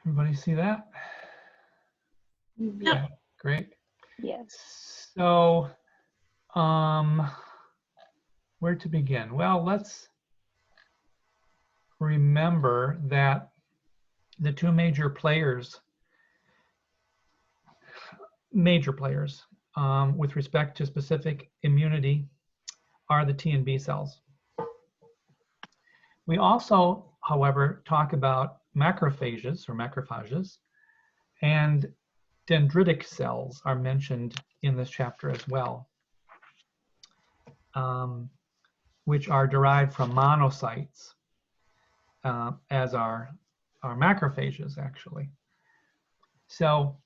Everybody see that? Yeah. Okay, great. Yes. So, where to begin? Well, let's remember that the two major players with respect to specific immunity are the T and B cells. We also, however, talk about macrophages, and dendritic cells are mentioned in this chapter as well, which are derived from monocytes, as are macrophages, actually. So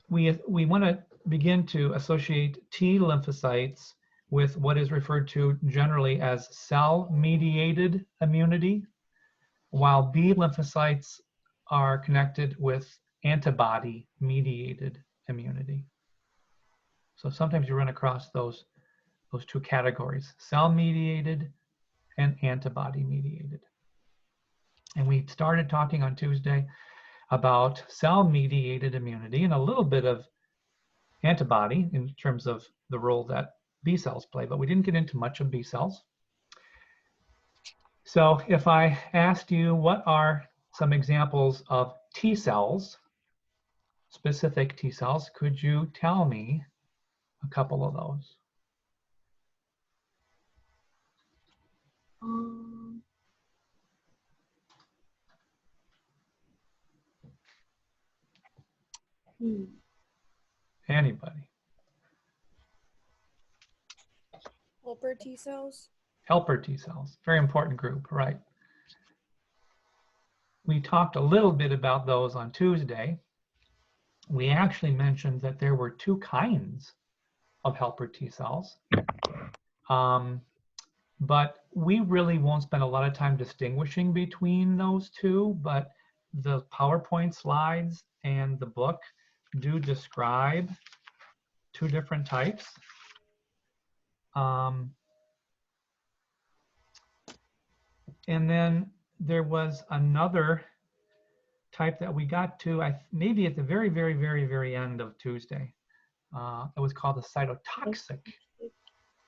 we want to begin to associate T lymphocytes with what is referred to generally as cell-mediated immunity, while B lymphocytes are connected with antibody-mediated immunity. So sometimes you run across those two categories, cell-mediated and antibody-mediated. And we started talking on Tuesday about cell-mediated immunity and a little bit of antibody in terms of the role that B cells play, but we didn't get into much of B cells. So if I asked you what are some examples of T cells, specific T cells, could you tell me a couple of those? Anybody? Helper T cells. Helper T cells, very important group, right? We talked a little bit about those on Tuesday. We actually mentioned that there were two kinds of helper T cells. But we really won't spend a lot of time distinguishing between those two, but the PowerPoint slides and the book do describe two different types. And then there was another type that we got to, maybe at the very, very, very, very end of Tuesday. It was called the cytotoxic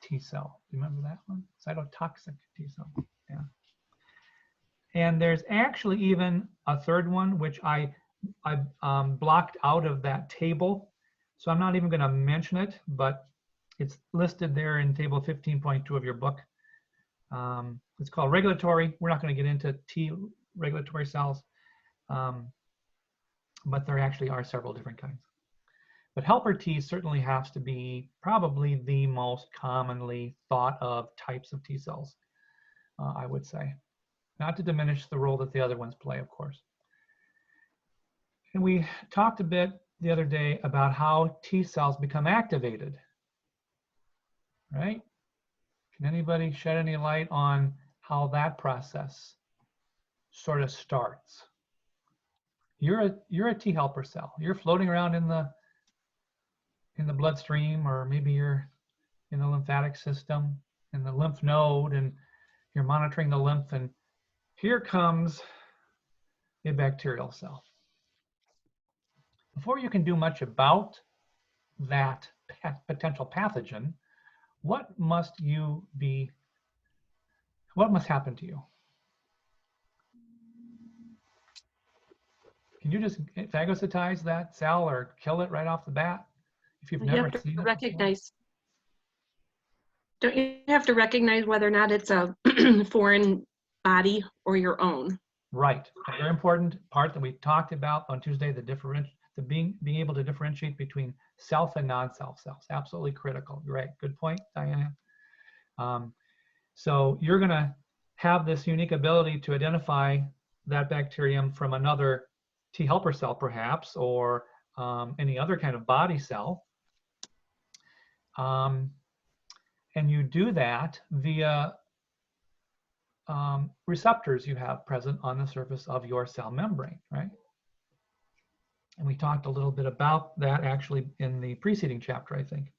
T cell. Do you remember that one? Cytotoxic T cell. Yeah. And there's actually even a third one, which I blocked out of that table. So I'm not even going to mention it, but it's listed there in table 15.2 of your book. It's called regulatory. We're not going to get into T regulatory cells, but there actually are several different kinds. But helper T certainly has to be probably the most commonly thought of types of T cells, I would say. Not to diminish the role that the other ones play, of course. And we talked a bit the other day about how T cells become activated, right? Can anybody shed any light on how that process sort of starts? You're a T helper cell. You're floating around in the bloodstream, or maybe you're in the lymphatic system, in the lymph node, and you're monitoring the lymph, and here comes a bacterial cell. Before you can do much about that potential pathogen, what must happen to you? Can you just phagocytize that cell or kill it right off the bat if you've never seen it recognize? Don't you have to recognize whether or not it's a foreign body or your own? Right. A very important part that we talked about on Tuesday, being able to differentiate between self and non-self cells. Absolutely critical. Right. Good point, Diana. So you're going to have this unique ability to identify that bacterium from another T helper cell, perhaps, or any other kind of body cell. And you do that via receptors you have present on the surface of your cell membrane, right? And we talked a little bit about that actually in the preceding chapter, I think.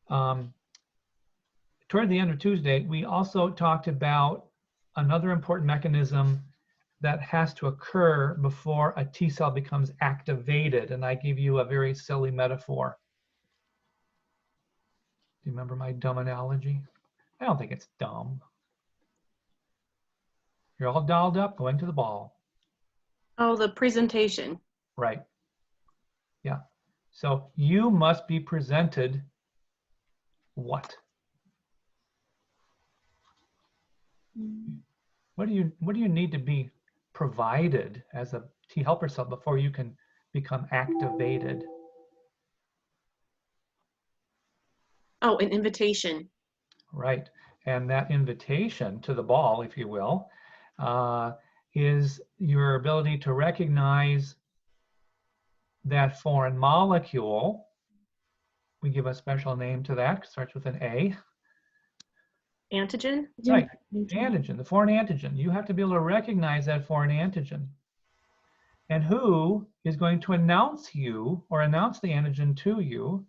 Toward the end of Tuesday, we also talked about another important mechanism that has to occur before a T cell becomes activated. And I gave you a very silly metaphor. Do you remember my dumb analogy? I don't think it's dumb. You're all dolled up, going to the ball. Oh, the presentation. Right. Yeah. So you must be presented what? What do you need to be provided as a T helper cell before you can become activated? Oh, an invitation. Right. And that invitation to the ball, if you will, is your ability to recognize that foreign molecule. We give a special name to that, starts with an A. Antigen? Right, antigen, the foreign antigen. You have to be able to recognize that foreign antigen. And who is going to announce you or announce the antigen to you?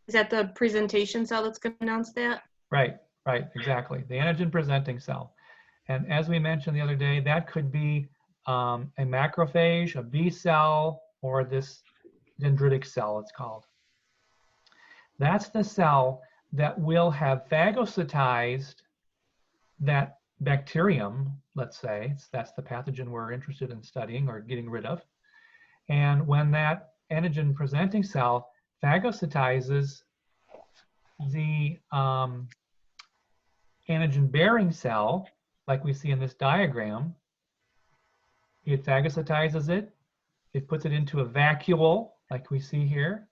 Is that the presentation cell that's going to announce that? Right, exactly. The antigen presenting cell. And as we mentioned the other day, that could be a macrophage, a B cell, or this dendritic cell, it's called. That's the cell that will have phagocytized that bacterium, let's say. That's the pathogen we're interested in studying or getting rid of. And when that antigen presenting cell phagocytizes the antigen bearing cell, like we see in this diagram, it phagocytizes it, it puts it into a vacuole, like we see here,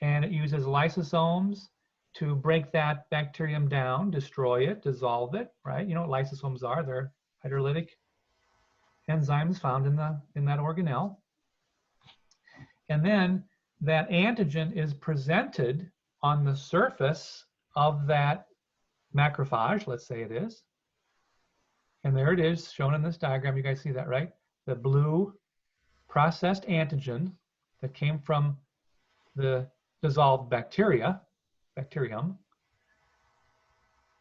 and it uses lysosomes to break that bacterium down, destroy it, dissolve it, right? You know what lysosomes are? They're hydrolytic enzymes found in that organelle. And then that antigen is presented on the surface of that macrophage, let's say it is. And there it is, shown in this diagram. You guys see that, right? The blue processed antigen that came from the dissolved bacterium.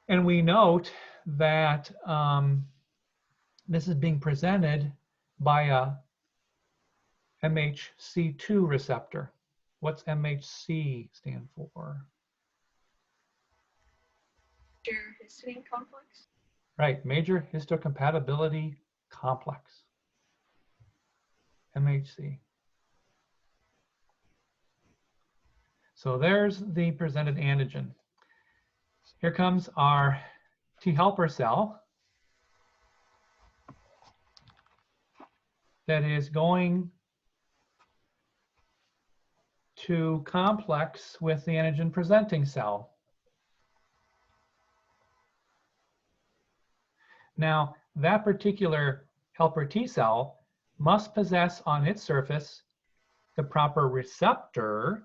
And we note that this is being presented by a MHC2 receptor. What's MHC stand for? Major histone complex. Right, major histocompatibility complex. MHC. So there's the presented antigen. Here comes our T helper cell that is going to complex with the antigen presenting cell. Now, that particular helper T cell must possess on its surface the proper receptor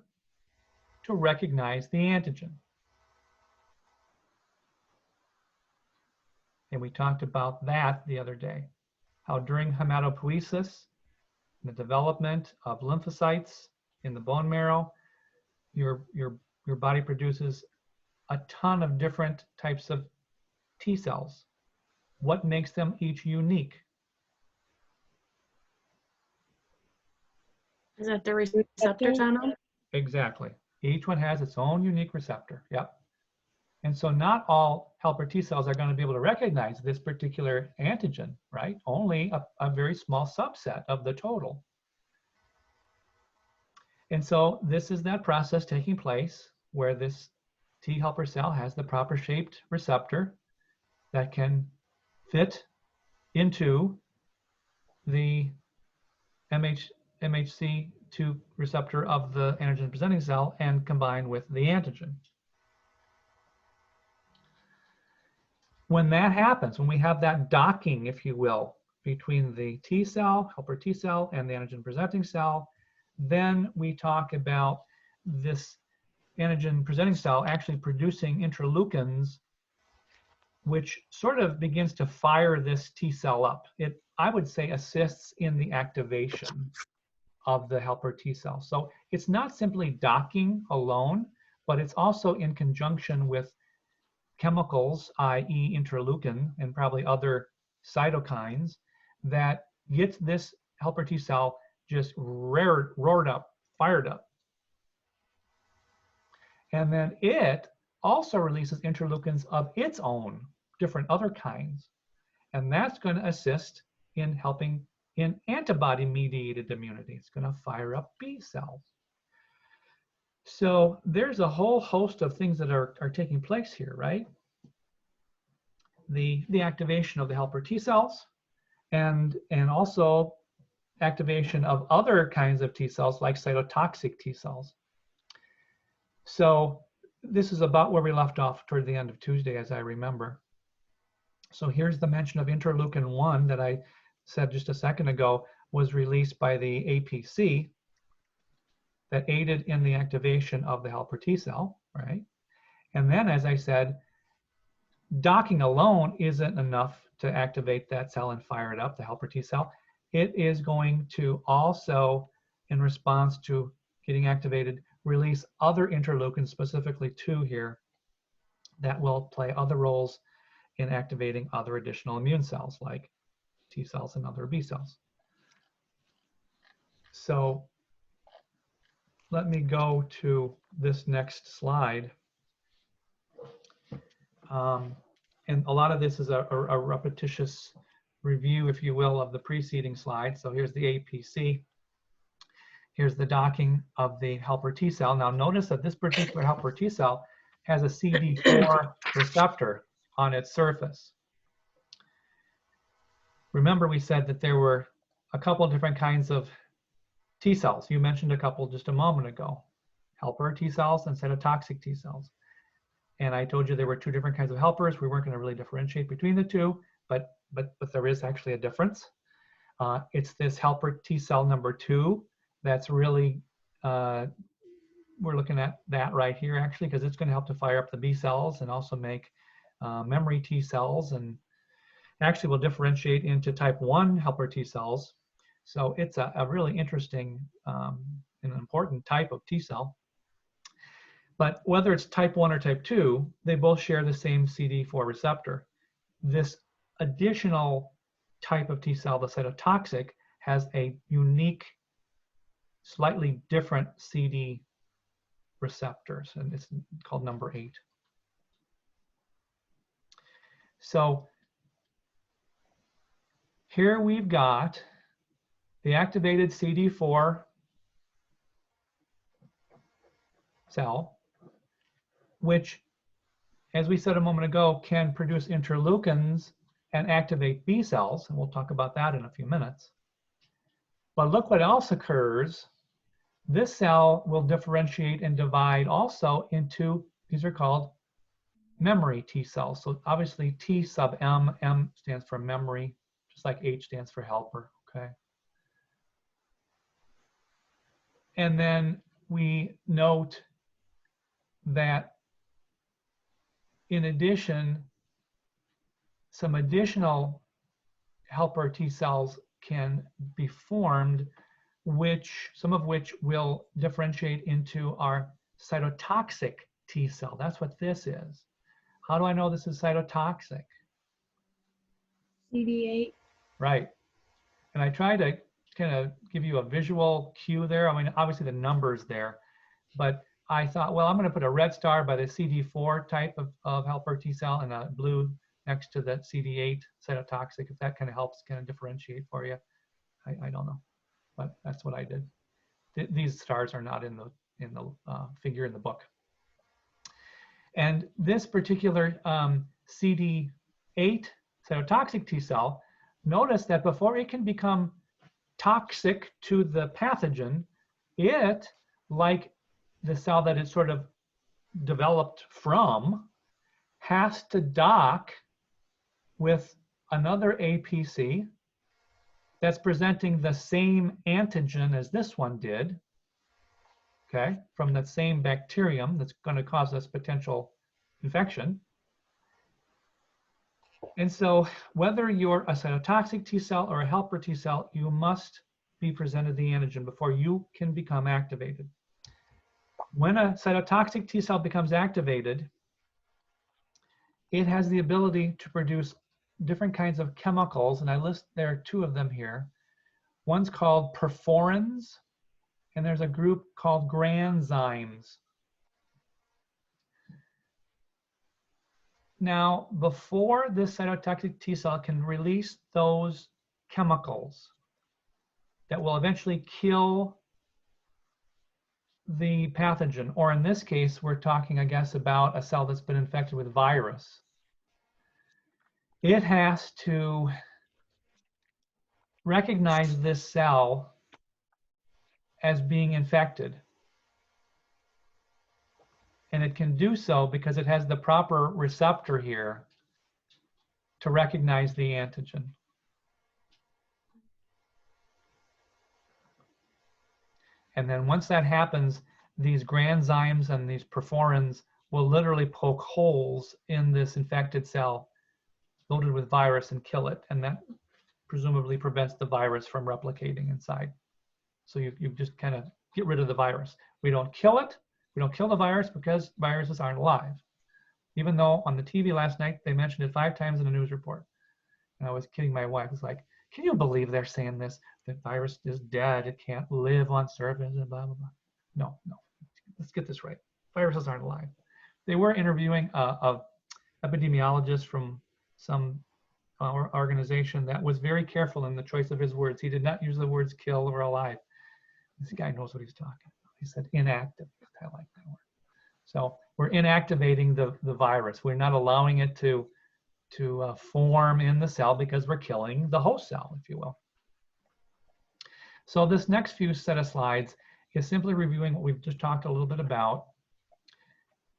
to recognize the antigen. And we talked about that the other day, how during hematopoiesis, the development of lymphocytes in the bone marrow, your body produces a ton of different types of T cells. What makes them each unique? Is that the receptors on them? Exactly. Each one has its own unique receptor. Yep. And so not all helper T cells are going to be able to recognize this particular antigen, right? Only a very small subset of the total. And so this is that process taking place where this T helper cell has the proper shaped receptor that can fit into the MHC2 receptor of the antigen presenting cell and combine with the antigen. When that happens, when we have that docking, if you will, between the T cell, helper T cell, and the antigen presenting cell, then we talk about this antigen presenting cell actually producing interleukins, which sort of begins to fire this T cell up. It, I would say, assists in the activation of the helper T cell. So it's not simply docking alone, but it's also in conjunction with chemicals, i.e. interleukin and probably other cytokines, that gets this helper T cell just roared up, fired up. And then it also releases interleukins of its own, different other kinds. And that's going to assist in helping in antibody-mediated immunity. It's going to fire up B cells. So there's a whole host of things that are taking place here, right? The activation of the helper T cells and also activation of other kinds of T cells like cytotoxic T cells. So this is about where we left off toward the end of Tuesday, as I remember. So here's the mention of interleukin 1 that I said just a second ago was released by the APC that aided in the activation of the helper T cell, right? And then, as I said, docking alone isn't enough to activate that cell and fire it up, the helper T cell. It is going to also, in response to getting activated, release other interleukins, specifically 2 here, that will play other roles in activating other additional immune cells like T cells and other B cells. So let me go to this next slide. And a lot of this is a repetitious review, if you will, of the preceding slide. So here's the APC. Here's the docking of the helper T cell. Now notice that this particular helper T cell has a CD4 receptor on its surface. Remember, we said that there were a couple of different kinds of T cells. You mentioned a couple just a moment ago, helper T cells and cytotoxic T cells. And I told you there were 2 different kinds of helpers. We weren't going to really differentiate between the 2, but there is actually a difference. It's this helper T cell number 2 that's really, we're looking at that right here actually, because it's going to help to fire up the B cells and also make memory T cells, and actually will differentiate into type 1 helper T cells. So it's a really interesting and important type of T cell. But whether it's type 1 or type 2, they both share the same CD4 receptor. This additional type of T cell, the cytotoxic, has a unique, slightly different CD receptors, and it's called number 8. So here we've got the activated CD4 cell, which, as we said a moment ago, can produce interleukins and activate B cells, and we'll talk about that in a few minutes. But look what else occurs. This cell will differentiate and divide also into, these are called memory T cells. So obviously T sub M, M stands for memory, just like H stands for helper, okay? And then we note that in addition, some additional helper T cells can be formed, some of which will differentiate into our cytotoxic T cell. That's what this is. How do I know this is cytotoxic? CD8. Right. And I try to kind of give you a visual cue there. I mean, obviously the numbers there, but I thought, well, I'm going to put a red star by the CD4 type of helper T cell and a blue next to the CD8 cytotoxic, if that kind of helps kind of differentiate for you. I don't know, but that's what I did. These stars are not in the figure in the book. And this particular CD8 cytotoxic T cell, notice that before it can become toxic to the pathogen, it, like the cell that it sort of developed from, has to dock with another APC that's presenting the same antigen as this one did, okay, from that same bacterium that's going to cause this potential infection. And so whether you're a cytotoxic T cell or a helper T cell, you must be presented the antigen before you can become activated. When a cytotoxic T cell becomes activated, it has the ability to produce different kinds of chemicals, and I list there are two of them here. One's called perforins, and there's a group called granzymes. Now, before this cytotoxic T cell can release those chemicals that will eventually kill the pathogen, or in this case, we're talking, I guess, about a cell that's been infected with virus. It has to recognize this cell as being infected. And it can do so because it has the proper receptor here to recognize the antigen. And then once that happens, these granzymes and these perforins will literally poke holes in this infected cell loaded with virus and kill it. And that presumably prevents the virus from replicating inside. So you just kind of get rid of the virus. We don't kill it. We don't kill the virus because viruses aren't alive. Even though on the TV last night, they mentioned it 5 times in a news report. And I was kidding my wife. I was like, can you believe they're saying this? The virus is dead. It can't live on surface and blah, blah, blah. No. Let's get this right. Viruses aren't alive. They were interviewing a epidemiologist from some organization that was very careful in the choice of his words. He did not use the words kill or alive. This guy knows what he's talking about. He said inactive. I like that word. So we're inactivating the virus. We're not allowing it to form in the cell because we're killing the host cell, if you will. So this next few set of slides is simply reviewing what we've just talked a little bit about.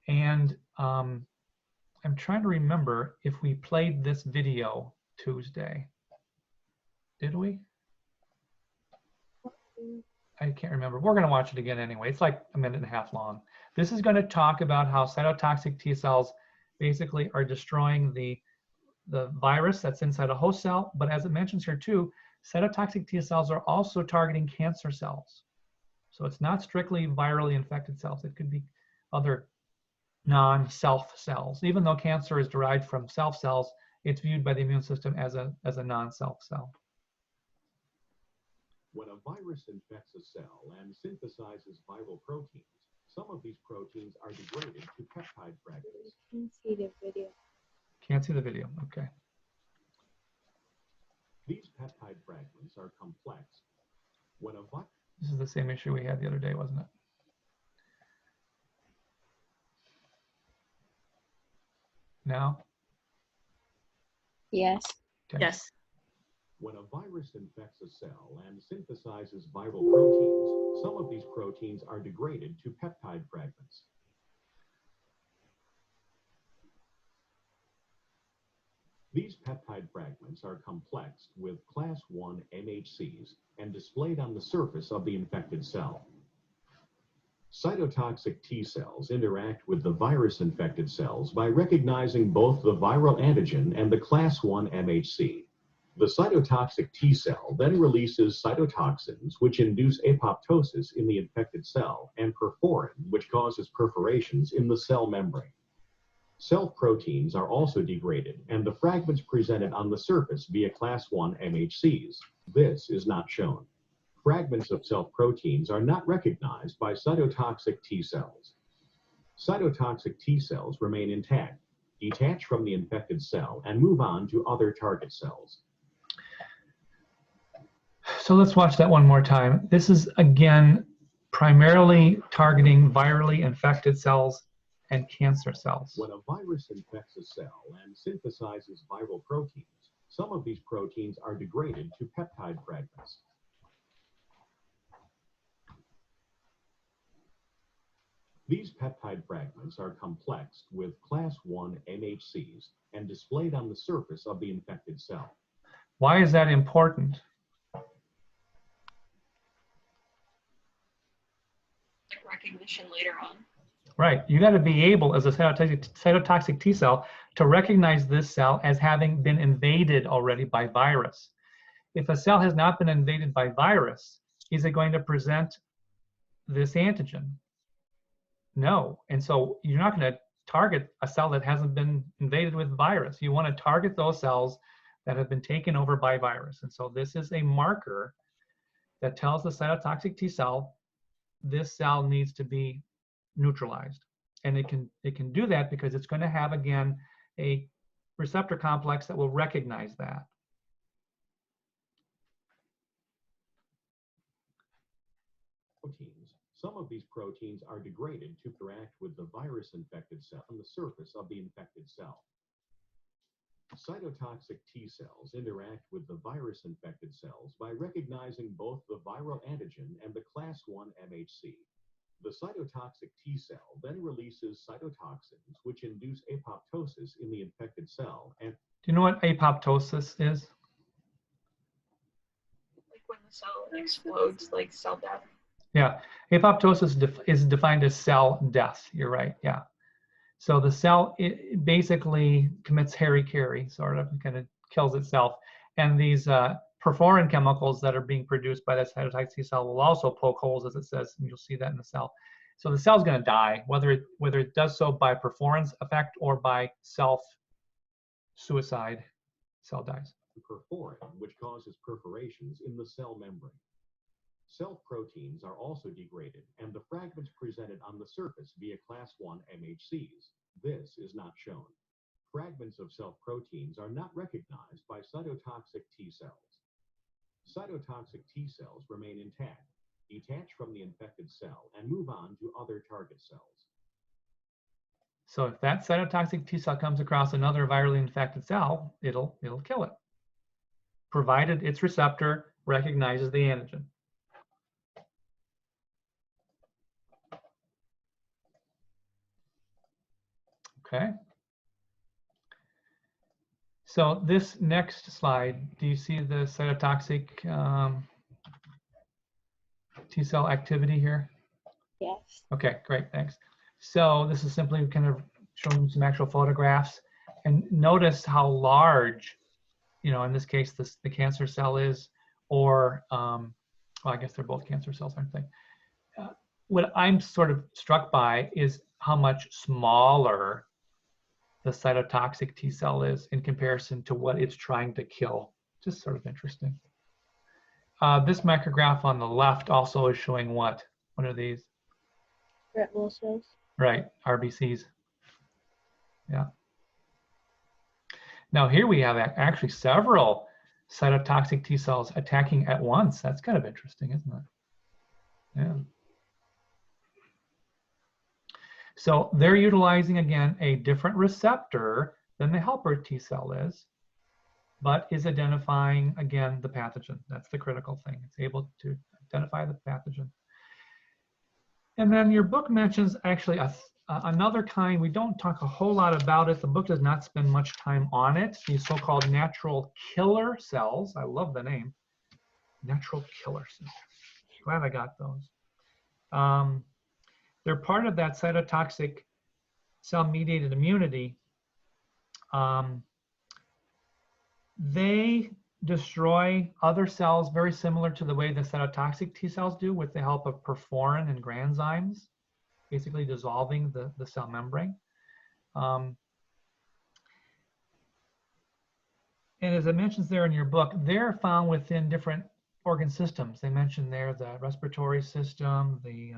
And I'm trying to remember if we played this video Tuesday. Did we? I can't remember. We're going to watch it again anyway. It's like a minute and a half long. This is going to talk about how cytotoxic T cells basically are destroying the virus that's inside a host cell. But as it mentions here too, cytotoxic T cells are also targeting cancer cells. So it's not strictly virally infected cells. It could be other non-self cells. Even though cancer is derived from self cells, it's viewed by the immune system as a non-self cell. When a virus infects a cell and synthesizes viral proteins, some of these proteins are degraded to peptide fragments. Can't see the video. Can't see the video, okay. These peptide fragments are complex. When a virus This is the same issue we had the other day, wasn't it? Now? Yes. Okay. Yes. When a virus infects a cell and synthesizes viral proteins, some of these proteins are degraded to peptide fragments. These peptide fragments are complexed with class 1 MHCs and displayed on the surface of the infected cell. Cytotoxic T cells interact with the virus-infected cells by recognizing both the viral antigen and the class 1 MHC. The cytotoxic T cell then releases cytotoxins, which induce apoptosis in the infected cell, and perforin, which causes perforations in the cell membrane. Self-proteins are also degraded, and the fragments presented on the surface via class 1 MHCs. This is not shown. Fragments of self-proteins are not recognized by cytotoxic T cells. Cytotoxic T cells remain intact, detach from the infected cell, and move on to other target cells. So let's watch that one more time. This is, again, primarily targeting virally infected cells and cancer cells. When a virus infects a cell and synthesizes viral proteins, some of these proteins are degraded to peptide fragments. These peptide fragments are complexed with class 1 MHCs and displayed on the surface of the infected cell. Why is that important? Recognition later on. Right, you got to be able, as a cytotoxic T cell, to recognize this cell as having been invaded already by virus. If a cell has not been invaded by virus, is it going to present this antigen? No. And so you're not going to target a cell that hasn't been invaded with virus. You want to target those cells that have been taken over by virus. And so this is a marker that tells the cytotoxic T cell this cell needs to be neutralized. And it can do that because it's going to have, again, a receptor complex that will recognize that. Proteins. Some of these proteins are degraded to interact with the virus-infected cell on the surface of the infected cell. Cytotoxic T cells interact with the virus-infected cells by recognizing both the viral antigen and the class 1 MHC. The cytotoxic T cell then releases cytotoxins which induce apoptosis in the infected cell. And Do you know what apoptosis is? Like when the cell explodes, like cell death. Yeah, apoptosis is defined as cell death. You're right, yeah. So the cell it basically commits hara-kiri, sort of, kind of kills itself. And these perforin chemicals that are being produced by the cytotoxic T cell will also poke holes, as it says, and you'll see that in the cell. So the cell's going to die, whether it does so by perforin's effect or by self-suicide, cell dies. perforin, which causes perforations in the cell membrane. Self-proteins are also degraded, and the fragments presented on the surface via class 1 MHCs. This is not shown. Fragments of self-proteins are not recognized by cytotoxic T cells. Cytotoxic T cells remain intact, detach from the infected cell, and move on to other target cells. So if that cytotoxic T cell comes across another virally infected cell, it'll kill it, provided its receptor recognizes the antigen. Okay. So this next slide, do you see the cytotoxic T cell activity here? Yes. Okay, great, thanks. So this is simply kind of showing some actual photographs, and notice how large, in this case, the cancer cell is, or, well, I guess they're both cancer cells, aren't they? What I'm sort of struck by is how much smaller the cytotoxic T cell is in comparison to what it's trying to kill. Just sort of interesting. This micrograph on the left also is showing what? What are these? Retinal cells. Right, RBCs. Yeah. Now here we have actually several cytotoxic T cells attacking at once. That's kind of interesting, isn't it? Yeah. So they're utilizing, again, a different receptor than the helper T cell is, but is identifying, again, the pathogen. That's the critical thing. It's able to identify the pathogen. And then your book mentions actually another kind. We don't talk a whole lot about it. The book does not spend much time on it. These so-called natural killer cells. I love the name. Natural killer cells. Glad I got those. They're part of that cytotoxic cell-mediated immunity. They destroy other cells very similar to the way the cytotoxic T cells do with the help of perforin and granzymes, basically dissolving the cell membrane. And as it mentions there in your book, they're found within different organ systems. They mention there the respiratory system, the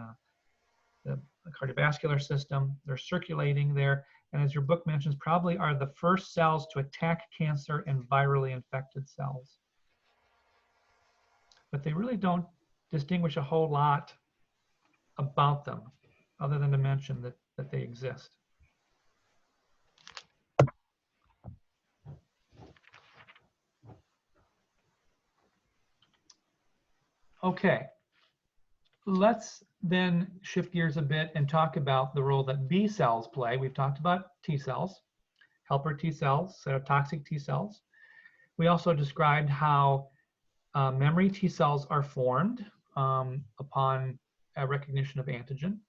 cardiovascular system. They're circulating there, and as your book mentions, probably are the first cells to attack cancer and virally infected cells. But they really don't distinguish a whole lot about them, other than to mention that they exist. Okay. Let's then shift gears a bit and talk about the role that B cells play. We've talked about T cells, helper T cells, cytotoxic T cells. We also described how memory T cells are formed upon a recognition of antigen.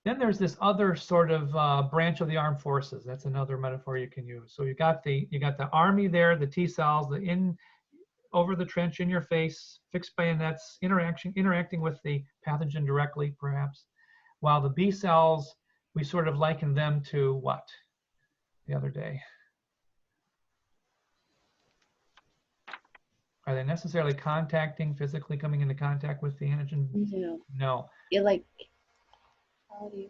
Then there's this other sort of branch of the armed forces. That's another metaphor you can use. So you got the army there, the T cells, over the trench, in your face, fixed bayonets, interacting with the pathogen directly, perhaps. while the B cells, we sort of liken them to what the other day? Are they necessarily physically coming into contact with the antigen? No. No. You're like, how do you,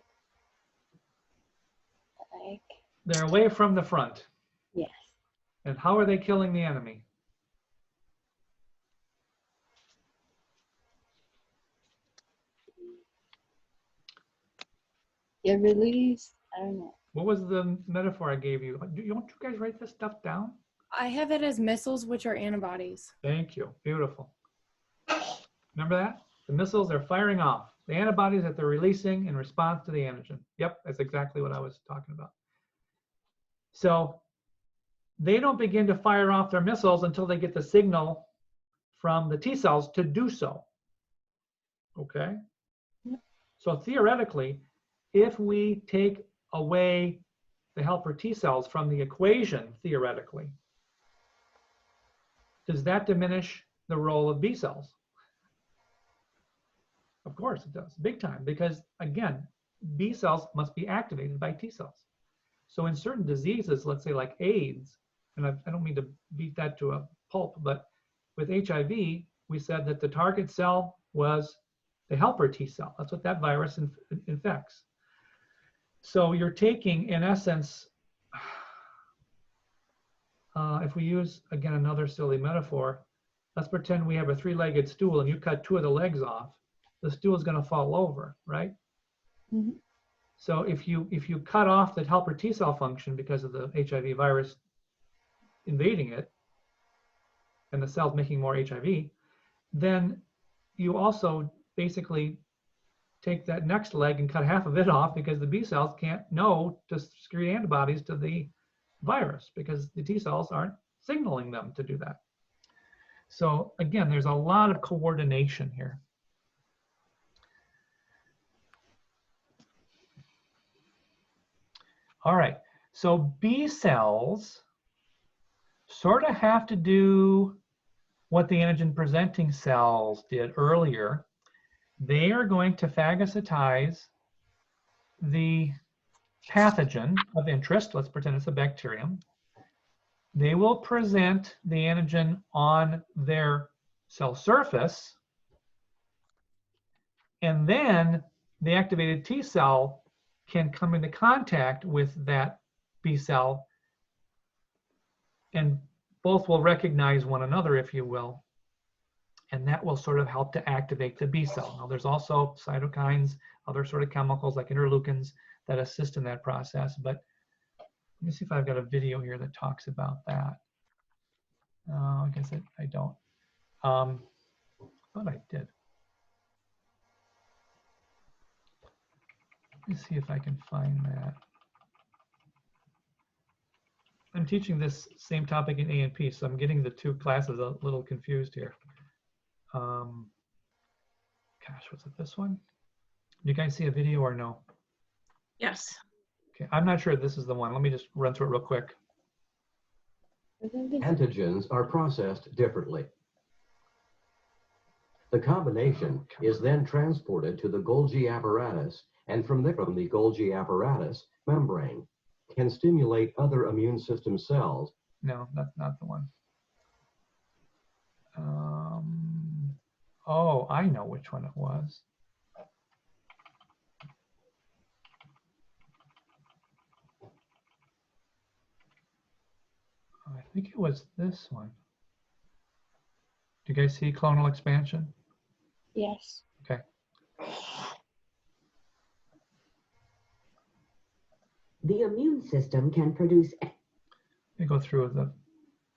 like, They're away from the front. yes. And how are they killing the enemy? You release, I don't know. What was the metaphor I gave you? Don't you guys write this stuff down? I have it as missiles, which are antibodies. Thank you. Beautiful. Remember that? The missiles are firing off. The antibodies that they're releasing in response to the antigen. Yep, that's exactly what I was talking about. So they don't begin to fire off their missiles until they get the signal from the T cells to do so. Okay? Yep. So theoretically, if we take away the helper T cells from the equation, theoretically, does that diminish the role of B cells? Of course it does, big time, because again, B cells must be activated by T cells. So in certain diseases, let's say like AIDS, and I don't mean to beat that to a pulp, but with HIV, we said that the target cell was the helper T cell. That's what that virus infects. So you're taking, in essence, if we use, again, another silly metaphor, let's pretend we have a three-legged stool and you cut two of the legs off. The stool is going to fall over, right? Mhm. So if you cut off the helper T cell function because of the HIV virus invading it, and the cells making more HIV, then you also basically take that next leg and cut half of it off because the B cells can't know to secrete antibodies to the virus because the T cells aren't signaling them to do that. So again, there's a lot of coordination here. All right, so B cells sort of have to do what the antigen presenting cells did earlier. They are going to phagocytize the pathogen of interest. Let's pretend it's a bacterium. They will present the antigen on their cell surface, and then the activated T cell can come into contact with that B cell, and both will recognize one another, if you will, and that will sort of help to activate the B cell. Now, there's also cytokines, other sort of chemicals like interleukins that assist in that process, but let me see if I've got a video here that talks about that. I guess I don't. I thought I did. Let me see if I can find that. I'm teaching this same topic in A&P, so I'm getting the two classes a little confused here. Gosh, was it this one? Do you guys see a video or no? Yes. Okay, I'm not sure this is the one. Let me just run through it real quick. Isn't this Antigens are processed differently. The combination is then transported to the Golgi apparatus, and from there, from the Golgi apparatus membrane, can stimulate other immune system cells. No, that's not the one. Oh, I know which one it was. I think it was this one. Do you guys see clonal expansion? yes. Okay. The immune system can produce Let me go through the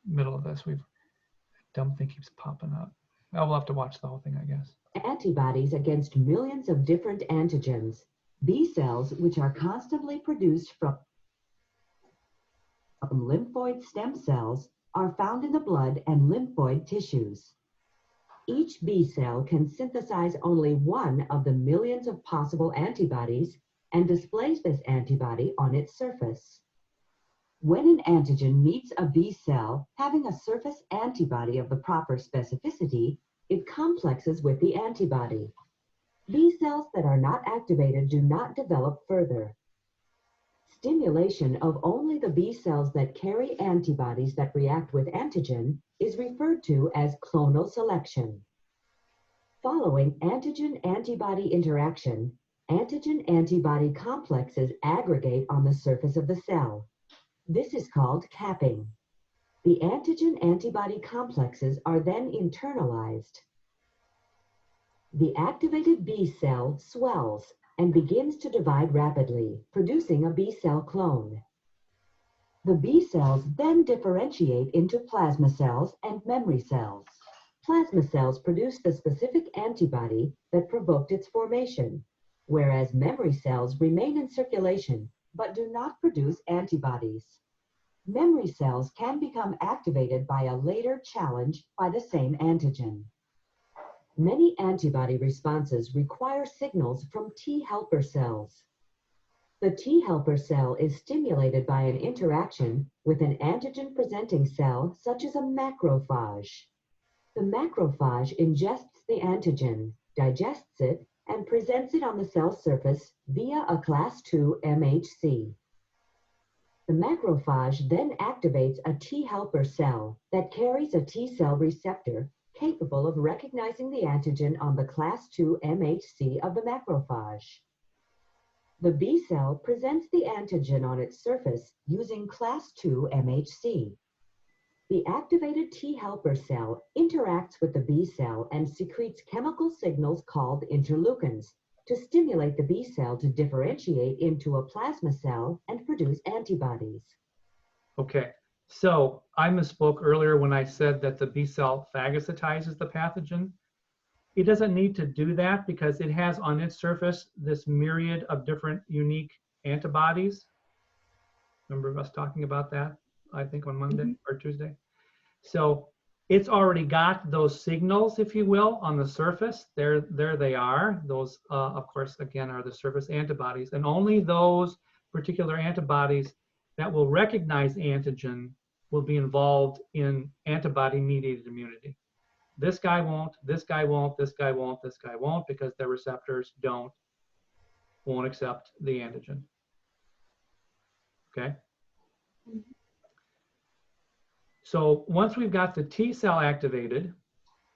middle of this. Dumb thing keeps popping up. Oh, we'll have to watch the whole thing, I guess. antibodies against millions of different antigens. B cells, which are constantly produced from lymphoid stem cells, are found in the blood and lymphoid tissues. Each B cell can synthesize only one of the millions of possible antibodies and displays this antibody on its surface. When an antigen meets a B cell having a surface antibody of the proper specificity, it complexes with the antibody. B cells that are not activated do not develop further. Stimulation of only the B cells that carry antibodies that react with antigen is referred to as clonal selection. Following antigen-antibody interaction, antigen-antibody complexes aggregate on the surface of the cell. This is called capping. The antigen-antibody complexes are then internalized. The activated B cell swells and begins to divide rapidly, producing a B cell clone. The B cells then differentiate into plasma cells and memory cells. Plasma cells produce the specific antibody that provoked its formation, whereas memory cells remain in circulation but do not produce antibodies. Memory cells can become activated by a later challenge by the same antigen. Many antibody responses require signals from T helper cells. The T helper cell is stimulated by an interaction with an antigen-presenting cell such as a macrophage. The macrophage ingests the antigen, digests it, and presents it on the cell surface via a class II MHC. The macrophage then activates a T helper cell that carries a T cell receptor capable of recognizing the antigen on the class II MHC of the macrophage. The B cell presents the antigen on its surface using class II MHC. The activated T helper cell interacts with the B cell and secretes chemical signals called interleukins to stimulate the B cell to differentiate into a plasma cell and produce antibodies. Okay, so I misspoke earlier when I said that the B cell phagocytizes the pathogen. It doesn't need to do that because it has on its surface this myriad of different unique antibodies. Remember us talking about that, I think, on Monday or Tuesday? So it's already got those signals, if you will, on the surface. There they are. Those, of course, again, are the surface antibodies. And only those particular antibodies that will recognize antigen will be involved in antibody-mediated immunity. This guy won't, this guy won't, this guy won't, this guy won't, because their receptors won't accept the antigen. Okay? So once we've got the T cell activated,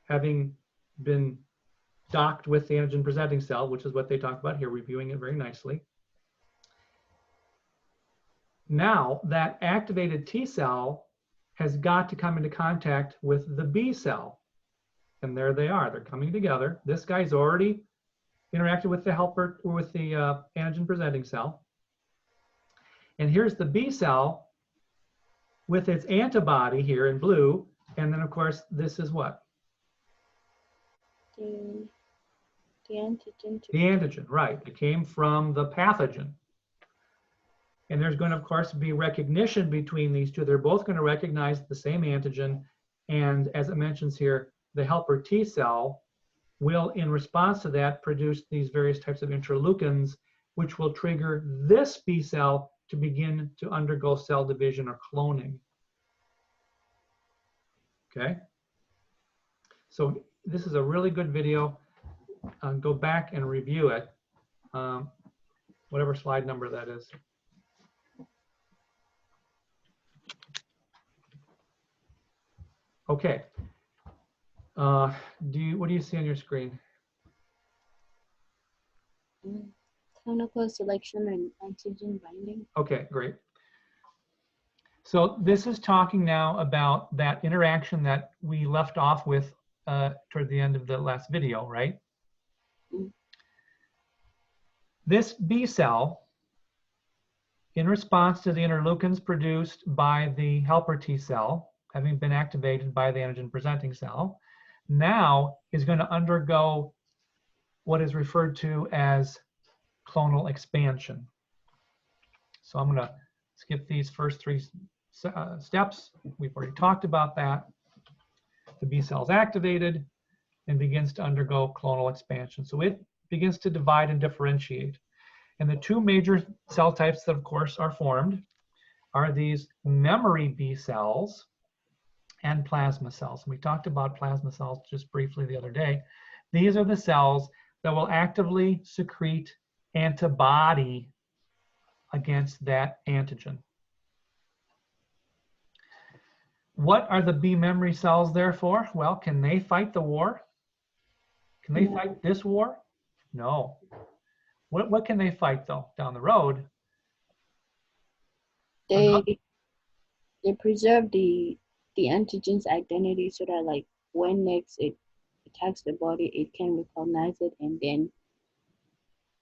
having been docked with the antigen presenting cell, which is what they talk about here, reviewing it very nicely. Now that activated T cell has got to come into contact with the B cell. And there they are, they're coming together. This guy's already interacted with the helper, or with the antigen presenting cell. And here's the B cell with its antibody here in blue. And then of course, this is what? The antigen. The antigen, right. It came from the pathogen. And there's going to, of course, be recognition between these two. They're both going to recognize the same antigen. And as it mentions here, the helper T cell will, in response to that, produce these various types of interleukins, which will trigger this B cell to begin to undergo cell division or cloning. Okay? So this is a really good video. Go back and review it, whatever slide number that is. Okay. What do you see on your screen? Clonal selection and antigen binding. Okay, great. So this is talking now about that interaction that we left off with toward the end of the last video, right? This B cell, in response to the interleukins produced by the helper T cell, having been activated by the antigen presenting cell, now is going to undergo what is referred to as clonal expansion. So I'm going to skip these first three steps. We've already talked about that. The B cell is activated and begins to undergo clonal expansion. So it begins to divide and differentiate. And the two major cell types that, of course, are formed are these memory B cells and plasma cells. We talked about plasma cells just briefly the other day. These are the cells that will actively secrete antibody against that antigen. What are the B memory cells there for? Well, can they fight the war? Can they fight this war? No. What can they fight though down the road? They preserve the antigen's identity so that like when next it attacks the body, it can recognize it and then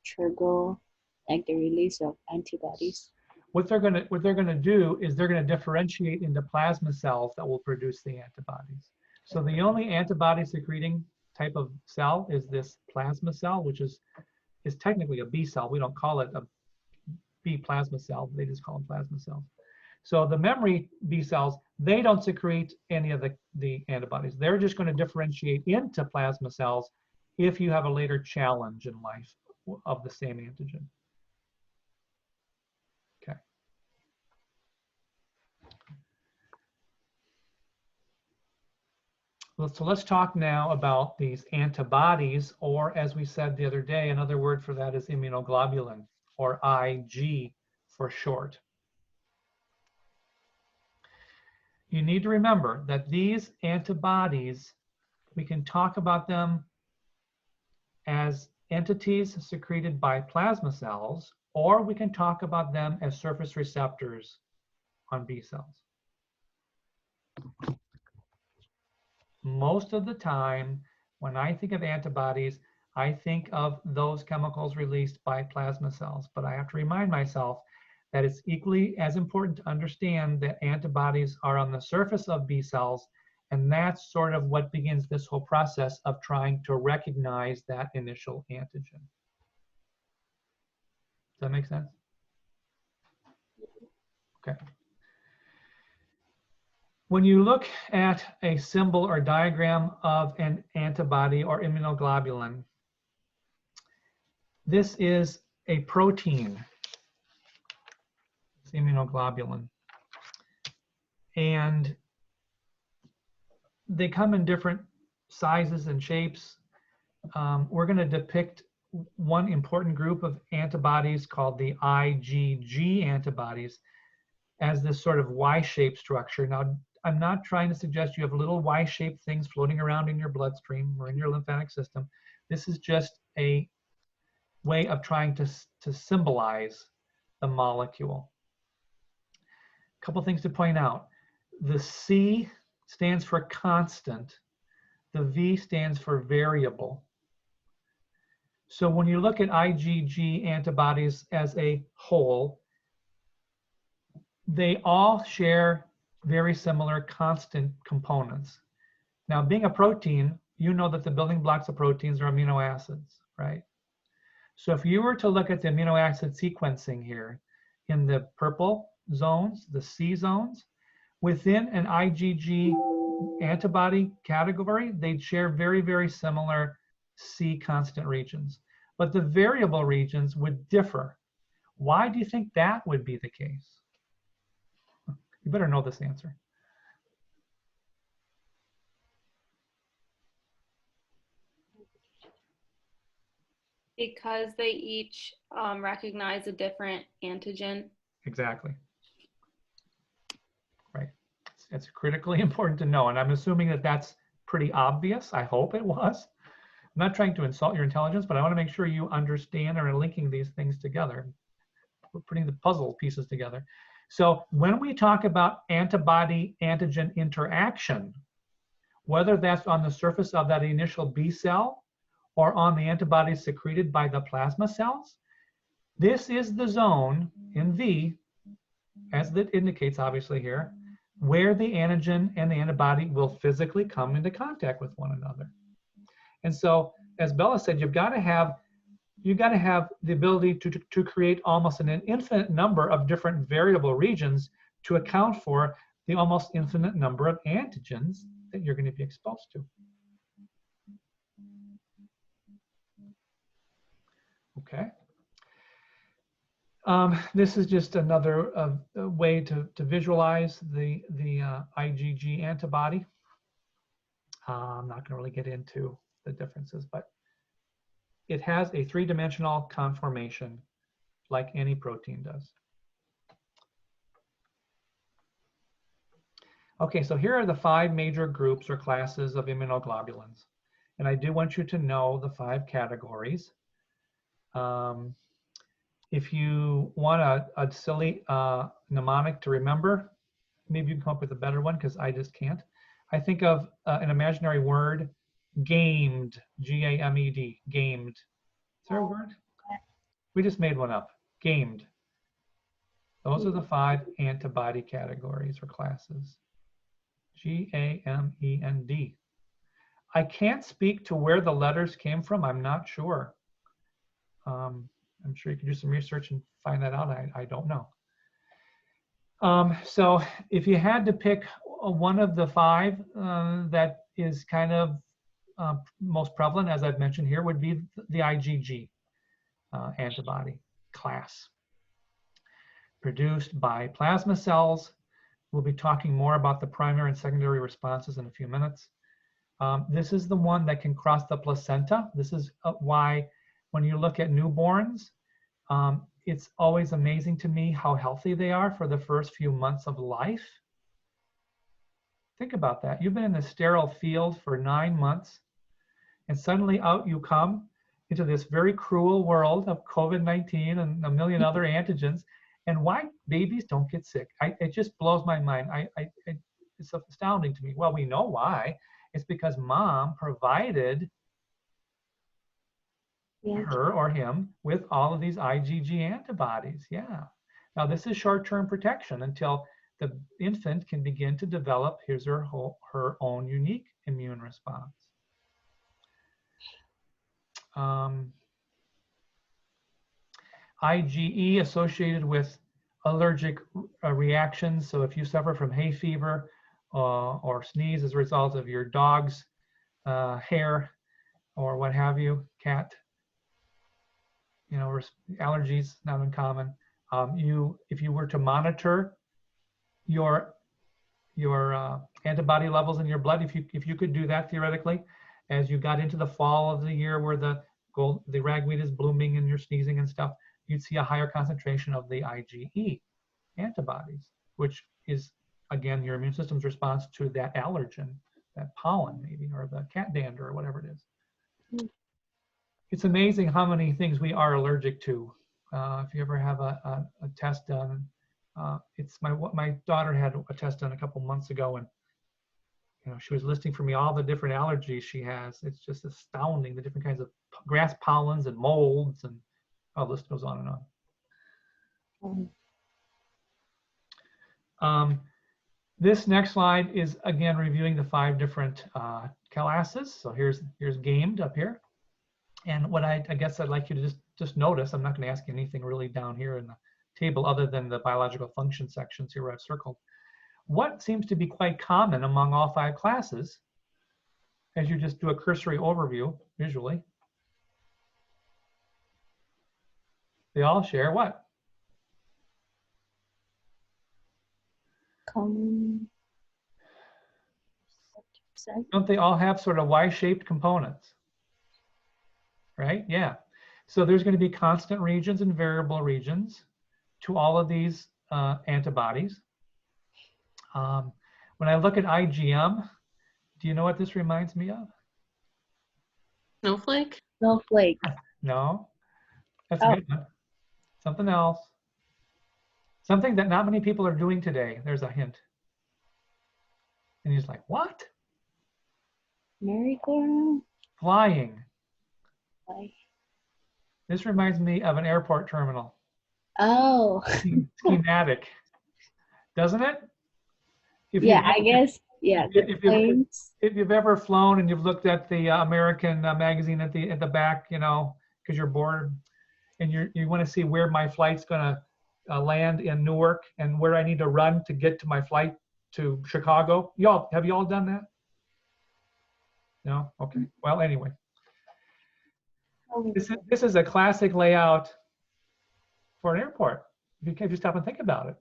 trigger like the release of antibodies. What they're gonna do is they're gonna differentiate into plasma cells that will produce the antibodies. So the only antibody secreting type of cell is this plasma cell, which is technically a B cell. We don't call it a B plasma cell. They just call them plasma cells. So the memory B cells, they don't secrete any of the antibodies. They're just going to differentiate into plasma cells if you have a later challenge in life of the same antigen. Okay. So let's talk now about these antibodies, or as we said the other day, another word for that is immunoglobulin, or IG for short. You need to remember that these antibodies, we can talk about them as entities secreted by plasma cells, or we can talk about them as surface receptors on B cells. Most of the time, when I think of antibodies, I think of those chemicals released by plasma cells, but I have to remind myself that it's equally as important to understand that antibodies are on the surface of B cells, and that's sort of what begins this whole process of trying to recognize that initial antigen. Does that make sense? Okay. When you look at a symbol or diagram of an antibody or immunoglobulin, this is a protein. Immunoglobulin, and they come in different sizes and shapes. We're going to depict one important group of antibodies called the IgG antibodies as this sort of Y-shaped structure. Now, I'm not trying to suggest you have little Y-shaped things floating around in your bloodstream or in your lymphatic system. This is just a way of trying to symbolize the molecule. Couple things to point out. The C stands for constant. The V stands for variable. So when you look at IgG antibodies as a whole, they all share very similar constant components. Now, being a protein, you know that the building blocks of proteins are amino acids, right? So if you were to look at the amino acid sequencing here in the purple zones, the C zones, within an IgG antibody category, they'd share very, very similar C constant regions. But the variable regions would differ. Why do you think that would be the case? You better know this answer. Because they each recognize a different antigen. Exactly. Right. It's critically important to know, and I'm assuming that that's pretty obvious. I hope it was. I'm not trying to insult your intelligence, but I want to make sure you understand and are linking these things together. We're putting the puzzle pieces together. So when we talk about antibody-antigen interaction, whether that's on the surface of that initial B cell or on the antibodies secreted by the plasma cells, this is the zone in V, as it indicates obviously here, where the antigen and the antibody will physically come into contact with one another. And so, as Bella said, you've got to have the ability to create almost an infinite number of different variable regions to account for the almost infinite number of antigens that you're going to be exposed to. Okay. This is just another way to visualize the IgG antibody. I'm not going to really get into the differences, but it has a three-dimensional conformation like any protein does. Okay, so here are the 5 major groups or classes of immunoglobulins. And I do want you to know the 5 categories. If you want a silly mnemonic to remember, maybe you can come up with a better one because I just can't. I think of an imaginary word, gamed, G-A-M-E-D, gamed. Is there a word? We just made one up, gamed. Those are the 5 antibody categories or classes. G-A-M-E-N-D. I can't speak to where the letters came from. I'm not sure. I'm sure you can do some research and find that out. I don't know. So if you had to pick one of the 5 that is kind of most prevalent, as I've mentioned here, would be the IgG antibody class. Produced by plasma cells. We'll be talking more about the primary and secondary responses in a few minutes. This is the one that can cross the placenta. This is why when you look at newborns, it's always amazing to me how healthy they are for the first few months of life. Think about that. You've been in a sterile field for 9 months, and suddenly out you come into this very cruel world of COVID-19 and a million other antigens. And why babies don't get sick? It just blows my mind. It's astounding to me. Well, we know why. It's because mom provided her or him with all of these IgG antibodies. Yeah. Now this is short-term protection until the infant can begin to develop his or her own unique immune response. IgE associated with allergic reactions. So if you suffer from hay fever or sneeze as a result of your dog's hair or what have you, cat, you know, allergies, not uncommon. If you were to monitor your antibody levels in your blood, if you could do that theoretically, as you got into the fall of the year where the ragweed is blooming and you're sneezing and stuff, you'd see a higher concentration of the IgE antibodies, which is, again, your immune system's response to that allergen, that pollen maybe, or the cat dander or whatever it is. It's amazing how many things we are allergic to. If you ever have a test done, it's my daughter had a test done a couple months ago, and you know, she was listing for me all the different allergies she has. It's just astounding, the different kinds of grass pollens and molds, and oh, the list goes on and on. This next slide is again reviewing the 5 different classes. So here's gamed up here. And what I guess I'd like you to just notice, I'm not going to ask you anything really down here in the table other than the biological function sections here where I've circled. What seems to be quite common among all 5 classes, as you just do a cursory overview visually? They all share what? Common. Don't they all have sort of Y-shaped components? Right? Yeah. So there's going to be constant regions and variable regions to all of these antibodies. When I look at IgM, do you know what this reminds me of? Snowflake? Snowflake. No. That's a good one. Something else. Something that not many people are doing today. There's a hint. And he's like, what? Merry-go-round. Flying. Like, This reminds me of an airport terminal. oh. Schematic. Doesn't it? Yeah, I guess. Yeah. If you've ever flown and you've looked at the American magazine at the back, you know, because you're bored, and you want to see where my flight's going to land in Newark and where I need to run to get to my flight to Chicago. Have you all done that? No? Okay. Well, anyway. This is a classic layout for an airport, if you stop and think about it.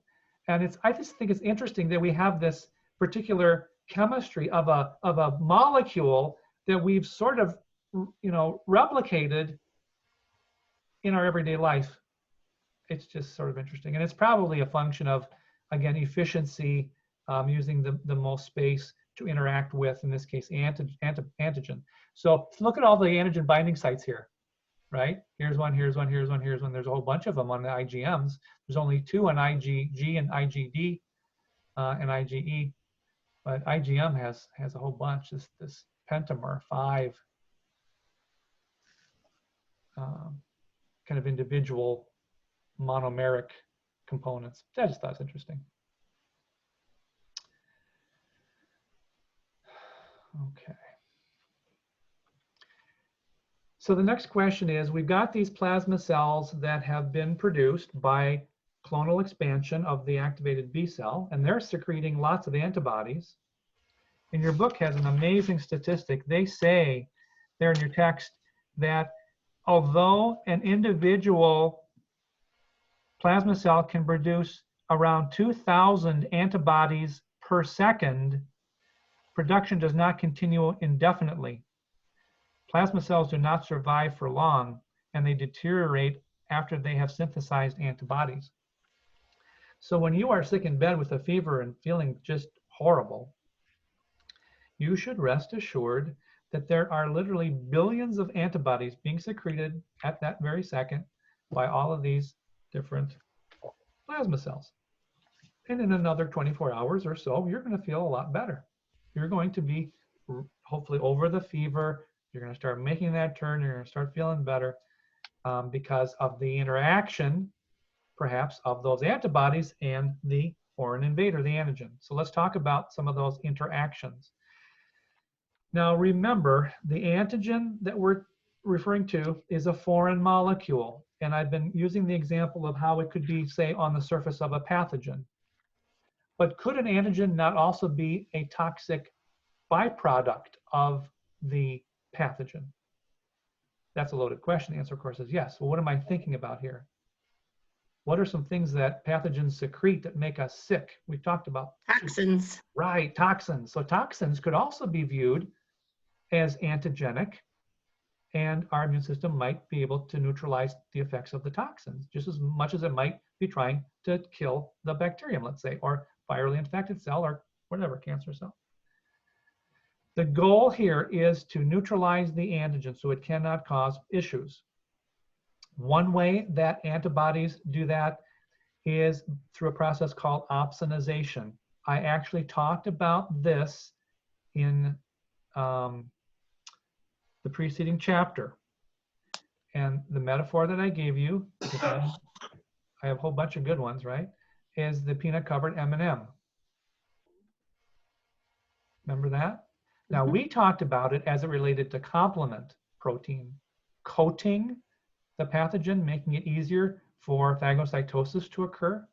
And I just think it's interesting that we have this particular chemistry of a molecule that we've sort of, you know, replicated in our everyday life, it's just sort of interesting. And it's probably a function of, again, efficiency, using the most space to interact with, in this case, antigen. So look at all the antigen binding sites here, right? Here's one, here's one, here's one, here's one. There's a whole bunch of them on the IgMs. There's only 2 on IgG and IgD and IgE, but IgM has a whole bunch. This pentamer, 5 kind of individual monomeric components. I just thought it's interesting. Okay. So the next question is, we've got these plasma cells that have been produced by clonal expansion of the activated B cell, and they're secreting lots of antibodies. And your book has an amazing statistic. They say there in your text that although an individual plasma cell can produce around 2,000 antibodies per second, production does not continue indefinitely. Plasma cells do not survive for long, and they deteriorate after they have synthesized antibodies. So when you are sick in bed with a fever and feeling just horrible, you should rest assured that there are literally billions of antibodies being secreted at that very second by all of these different plasma cells. And in another 24 hours or so, you're going to feel a lot better. You're going to be hopefully over the fever. You're going to start making that turn. You're going to start feeling better because of the interaction, perhaps, of those antibodies and the foreign invader, the antigen. So let's talk about some of those interactions. Now remember, the antigen that we're referring to is a foreign molecule. And I've been using the example of how it could be, say, on the surface of a pathogen. But could an antigen not also be a toxic byproduct of the pathogen? That's a loaded question. The answer, of course, is yes. Well, what am I thinking about here? What are some things that pathogens secrete that make us sick? We've talked about Toxins. Right, toxins. So toxins could also be viewed as antigenic, and our immune system might be able to neutralize the effects of the toxins just as much as it might be trying to kill the bacterium, let's say, or virally infected cell, or whatever, cancer cell. The goal here is to neutralize the antigen so it cannot cause issues. One way that antibodies do that is through a process called opsonization. I actually talked about this in the preceding chapter. And the metaphor that I gave you, I have a whole bunch of good ones, right, is the peanut covered M&M. Remember that? Now we talked about it as it related to complement protein, coating the pathogen, making it easier for phagocytosis to occur.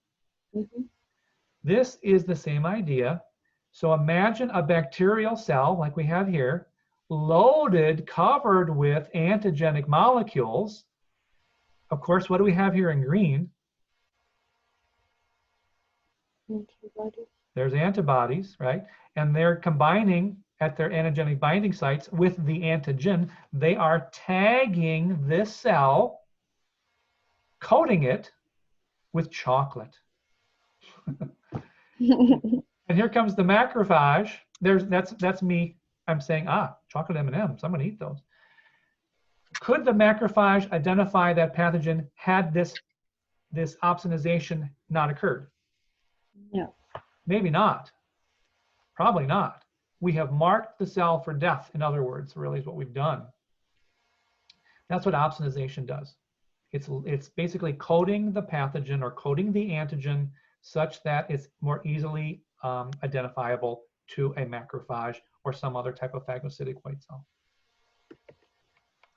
This is the same idea. So imagine a bacterial cell like we have here, loaded, covered with antigenic molecules. Of course, what do we have here in green? Antibodies. There's antibodies, right? And they're combining at their antigenic binding sites with the antigen. They are tagging this cell, coating it with chocolate. And here comes the macrophage. That's me. I'm saying, chocolate M&Ms, I'm going to eat those. Could the macrophage identify that pathogen had this opsonization not occurred? No. Maybe not. Probably not. We have marked the cell for death, in other words, really is what we've done. That's what opsonization does. It's basically coating the pathogen or coating the antigen such that it's more easily identifiable to a macrophage or some other type of phagocytic white cell.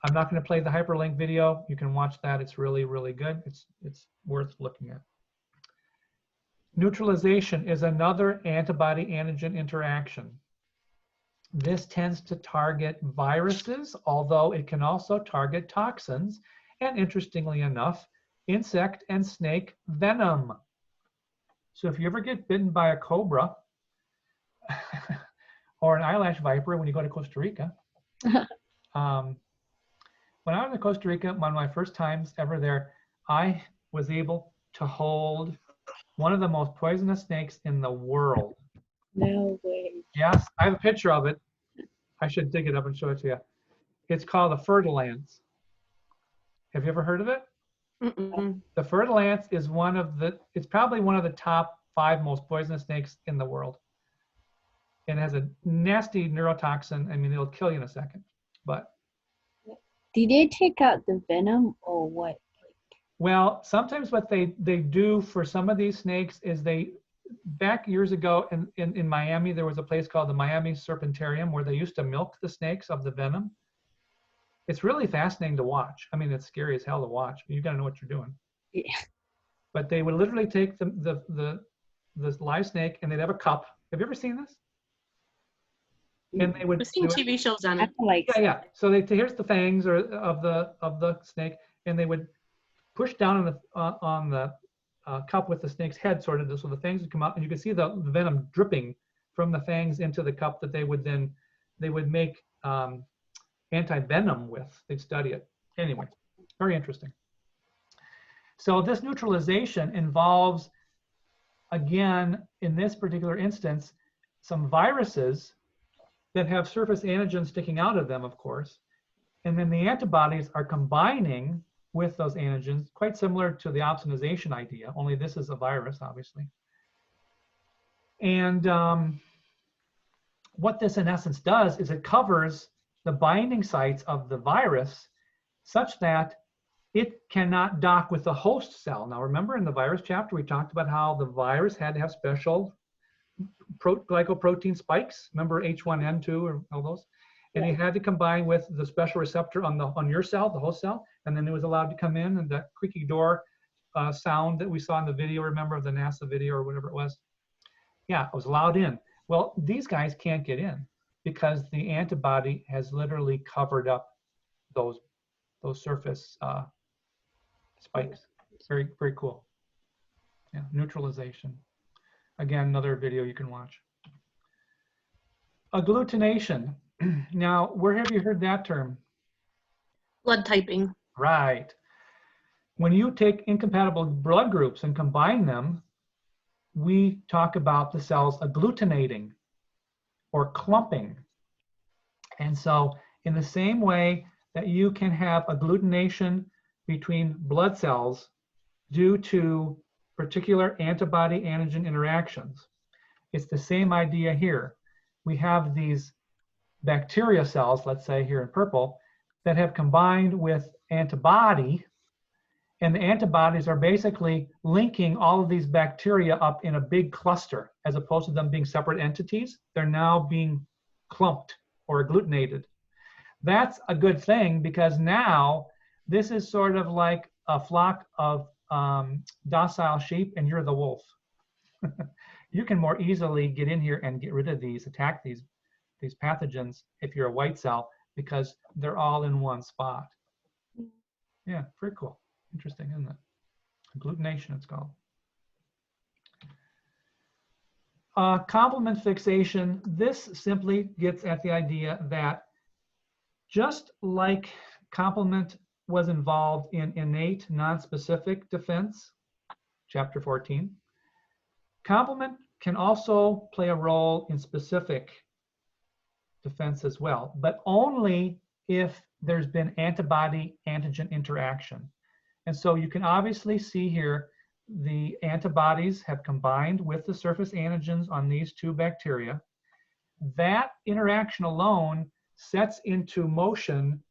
I'm not going to play the hyperlink video. You can watch that. It's really, really good. It's worth looking at. Neutralization is another antibody-antigen interaction. This tends to target viruses, although it can also target toxins, and interestingly enough, insect and snake venom. So if you ever get bitten by a cobra or an eyelash viper when you go to Costa Rica, when I was in Costa Rica, one of my first times ever there, I was able to hold one of the most poisonous snakes in the world. No way. Yes, I have a picture of it. I should dig it up and show it to you. It's called the Fer-de-Lance. Have you ever heard of it? Mm-mm. The Fer-de-Lance is it's probably one of the top 5 most poisonous snakes in the world. It has a nasty neurotoxin. I mean, it'll kill you in a second. But Did they take out the venom or what? well, sometimes what they do for some of these snakes is back years ago in Miami, there was a place called the Miami Serpentarium where they used to milk the snakes of the venom. It's really fascinating to watch. I mean, it's scary as hell to watch. You got to know what you're doing. Yeah. But they would literally take the live snake and they'd have a cup. Have you ever seen this? And they would. I've seen TV shows on I it. feel like Yeah. So here's the fangs of the snake, and they would push down on the cup with the snake's head, sort of, so the fangs would come out, and you could see the venom dripping from the fangs into the cup that they would make anti-venom with. They'd study it. Anyway, very interesting. So this neutralization involves, again, in this particular instance, some viruses that have surface antigens sticking out of them, of course. And then the antibodies are combining with those antigens, quite similar to the opsonization idea, only this is a virus, obviously. And what this in essence does is it covers the binding sites of the virus such that it cannot dock with the host cell. Now remember in the virus chapter, we talked about how the virus had to have special glycoprotein spikes. Remember H1N2 or all those? And it had to combine with the special receptor on your cell, the host cell, and then it was allowed to come in, and that creaky door sound that we saw in the video, remember, of the NASA video or whatever it was? Yeah, it was allowed in. Well, these guys can't get in because the antibody has literally covered up those surface spikes. Very, very cool. Yeah, neutralization. Again, another video you can watch. Agglutination. Now, where have you heard that term? Blood typing. Right. When you take incompatible blood groups and combine them, we talk about the cells agglutinating or clumping. And so in the same way that you can have agglutination between blood cells due to particular antibody-antigen interactions, it's the same idea here. We have these bacteria cells, let's say here in purple, that have combined with antibody, and the antibodies are basically linking all of these bacteria up in a big cluster, as opposed to them being separate entities. They're now being clumped or agglutinated. That's a good thing because now this is sort of like a flock of docile sheep and you're the wolf. You can more easily get in here and get rid of these, attack these pathogens if you're a white cell, because they're all in one spot. Yeah, very cool. Interesting, isn't it? Agglutination, it's called. Complement fixation. This simply gets at the idea that just like complement was involved in innate non-specific defense, chapter 14, complement can also play a role in specific defense as well, but only if there's been antibody-antigen interaction. And so you can obviously see here the antibodies have combined with the surface antigens on these two bacteria. That interaction alone sets into motion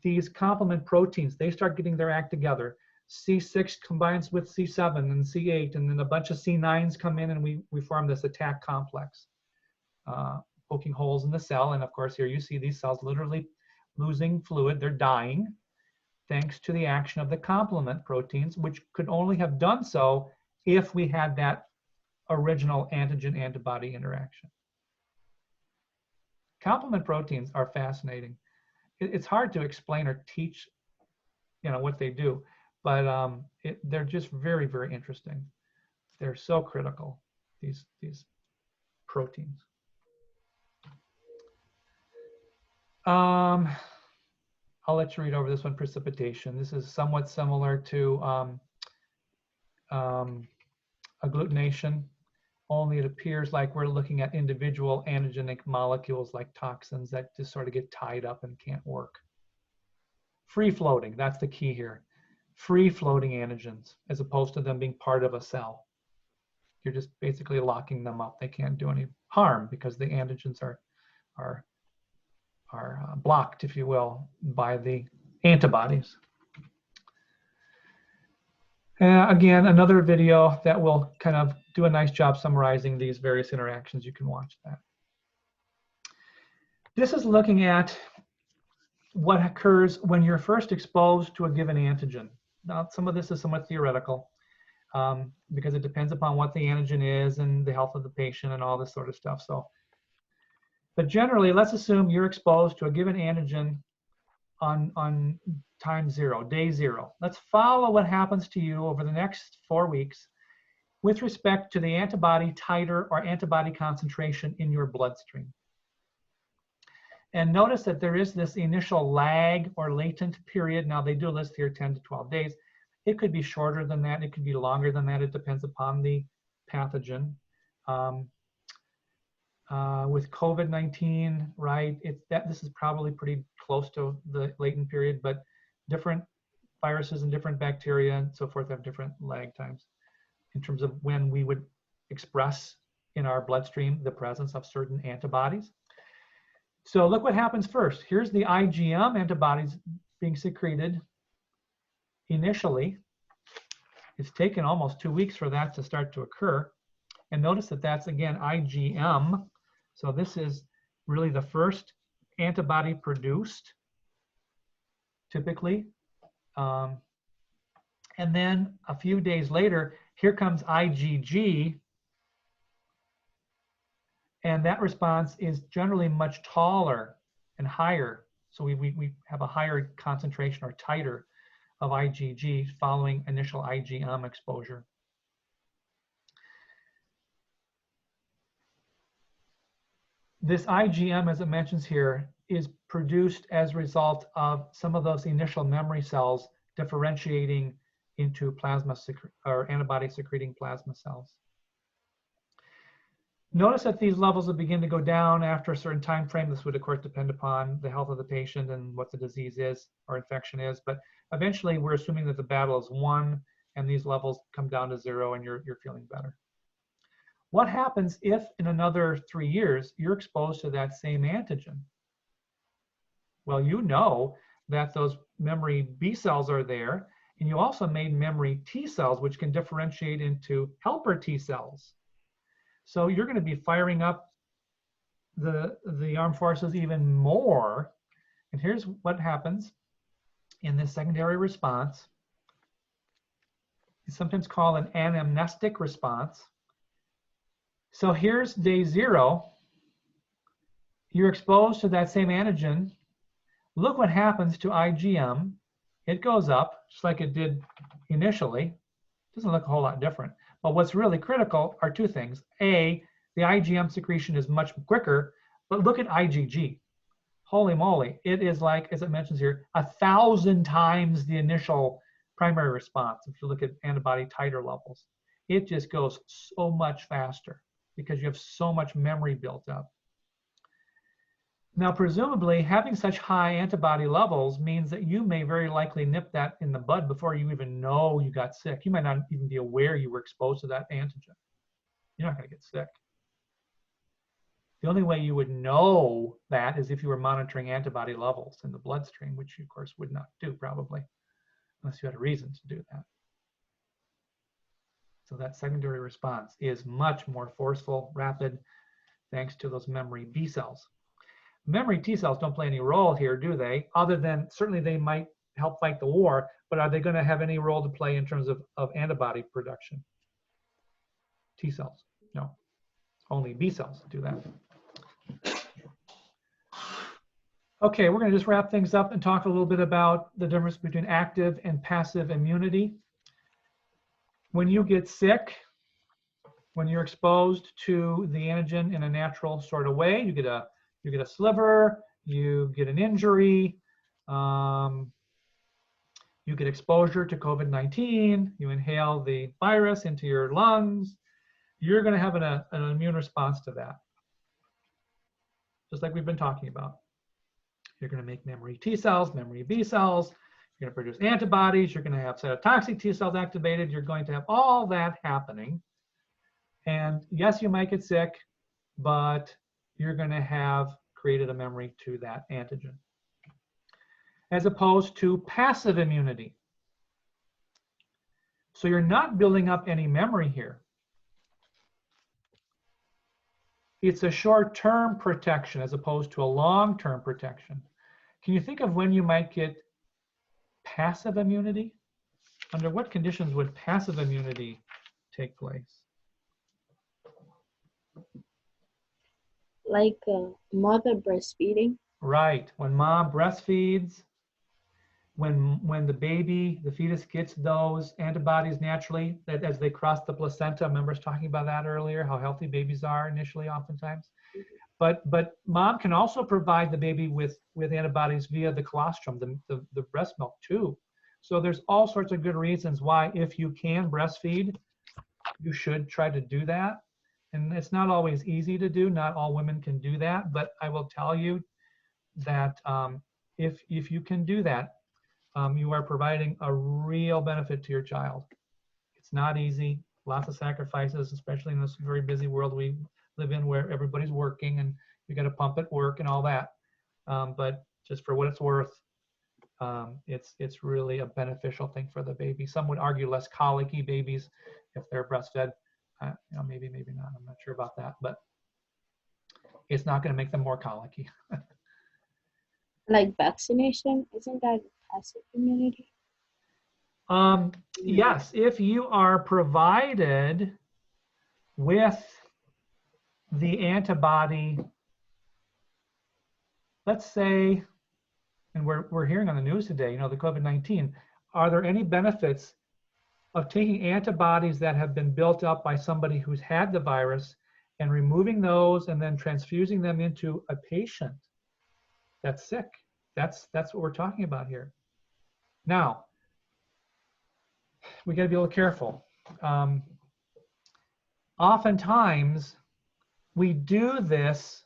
these complement proteins. They start getting their act together. C6 combines with C7 and C8, and then a bunch of C9s come in, and we form this attack complex, poking holes in the cell. And of course, here you see these cells literally losing fluid. They're dying thanks to the action of the complement proteins, which could only have done so if we had that original antigen-antibody interaction. Complement proteins are fascinating. It's hard to explain or teach, what they do, but they're just very, very interesting. They're so critical, these proteins. I'll let you read over this one, precipitation. This is somewhat similar to agglutination, only it appears like we're looking at individual antigenic molecules like toxins that just sort of get tied up and can't work. Free floating, that's the key here. Free floating antigens, as opposed to them being part of a cell. You're just basically locking them up. They can't do any harm because the antigens are blocked, if you will, by the antibodies. Again, another video that will kind of do a nice job summarizing these various interactions. You can watch that. This is looking at what occurs when you're first exposed to a given antigen. Now, some of this is somewhat theoretical because it depends upon what the antigen is and the health of the patient and all this sort of stuff. So, but generally, let's assume you're exposed to a given antigen on time 0, day 0. Let's follow what happens to you over the next 4 weeks with respect to the antibody titer or antibody concentration in your bloodstream. And notice that there is this initial lag or latent period. Now they do list here 10 to 12 days. It could be shorter than that. It could be longer than that. It depends upon the pathogen. With COVID-19, right, this is probably pretty close to the latent period, but different viruses and different bacteria and so forth have different lag times in terms of when we would express in our bloodstream the presence of certain antibodies. So look what happens first. Here's the IgM antibodies being secreted initially. It's taken almost 2 weeks for that to start to occur. And notice that that's, again, IgM. So this is really the first antibody produced, typically. And then a few days later, here comes IgG. And that response is generally much taller and higher. So we have a higher concentration or titer of IgG following initial IgM exposure. This IgM, as it mentions here, is produced as a result of some of those initial memory cells differentiating into plasma or antibody secreting plasma cells. Notice that these levels will begin to go down after a certain time frame. This would, of course, depend upon the health of the patient and what the disease is or infection is. But eventually, we're assuming that the battle is won and these levels come down to 0 and you're feeling better. What happens if in another 3 years you're exposed to that same antigen? Well, you know that those memory B cells are there, and you also made memory T cells, which can differentiate into helper T cells. So you're going to be firing up the armed forces even more. And here's what happens in this secondary response. It's sometimes called an anamnestic response. So here's day 0. You're exposed to that same antigen. Look what happens to IgM. It goes up just like it did initially. Doesn't look a whole lot different. But what's really critical are 2 things. A, the IgM secretion is much quicker, but look at IgG. Holy moly, it is like, as it mentions here, 1,000 times the initial primary response. If you look at antibody titer levels, it just goes so much faster because you have so much memory built up. Now, presumably, having such high antibody levels means that you may very likely nip that in the bud before you even know you got sick. You might not even be aware you were exposed to that antigen. You're not going to get sick. The only way you would know that is if you were monitoring antibody levels in the bloodstream, which you, of course, would not do probably, unless you had a reason to do that. So that secondary response is much more forceful, rapid, thanks to those memory B cells. Memory T cells don't play any role here, do they? Other than certainly they might help fight the war, but are they going to have any role to play in terms of antibody production? T cells, no. Only B cells do that. Okay, we're going to just wrap things up and talk a little bit about the difference between active and passive immunity. When you get sick, when you're exposed to the antigen in a natural sort of way, you get a sliver, you get an injury, You get exposure to COVID-19, you inhale the virus into your lungs, you're going to have an immune response to that, just like we've been talking about. You're going to make memory T cells, memory B cells, you're going to produce antibodies, you're going to have cytotoxic T cells activated, you're going to have all that happening. And yes, you might get sick, but you're going to have created a memory to that antigen. As opposed to passive immunity. So you're not building up any memory here. It's a short-term protection as opposed to a long-term protection. Can you think of when you might get passive immunity? Under what conditions would passive immunity take place? Like mother breastfeeding. Right, when mom breastfeeds, when the baby, the fetus gets those antibodies naturally, that as they cross the placenta. Remember us talking about that earlier, how healthy babies are initially oftentimes. But mom can also provide the baby with antibodies via the colostrum, the breast milk too. So there's all sorts of good reasons why, if you can breastfeed, you should try to do that. And it's not always easy to do. Not all women can do that. But I will tell you that if you can do that, you are providing a real benefit to your child. It's not easy. Lots of sacrifices, especially in this very busy world we live in, where everybody's working and you got to pump at work and all that. But just for what it's worth, it's really a beneficial thing for the baby. Some would argue less colicky babies if they're breastfed. Maybe not. I'm not sure about that, but it's not going to make them more colicky. Like vaccination, isn't that passive immunity? Yes, if you are provided with the antibody, let's say, and we're hearing on the news today, the COVID-19, are there any benefits of taking antibodies that have been built up by somebody who's had the virus and removing those and then transfusing them into a patient that's sick? That's what we're talking about here. Now, we got to be a little careful. Oftentimes, we do this,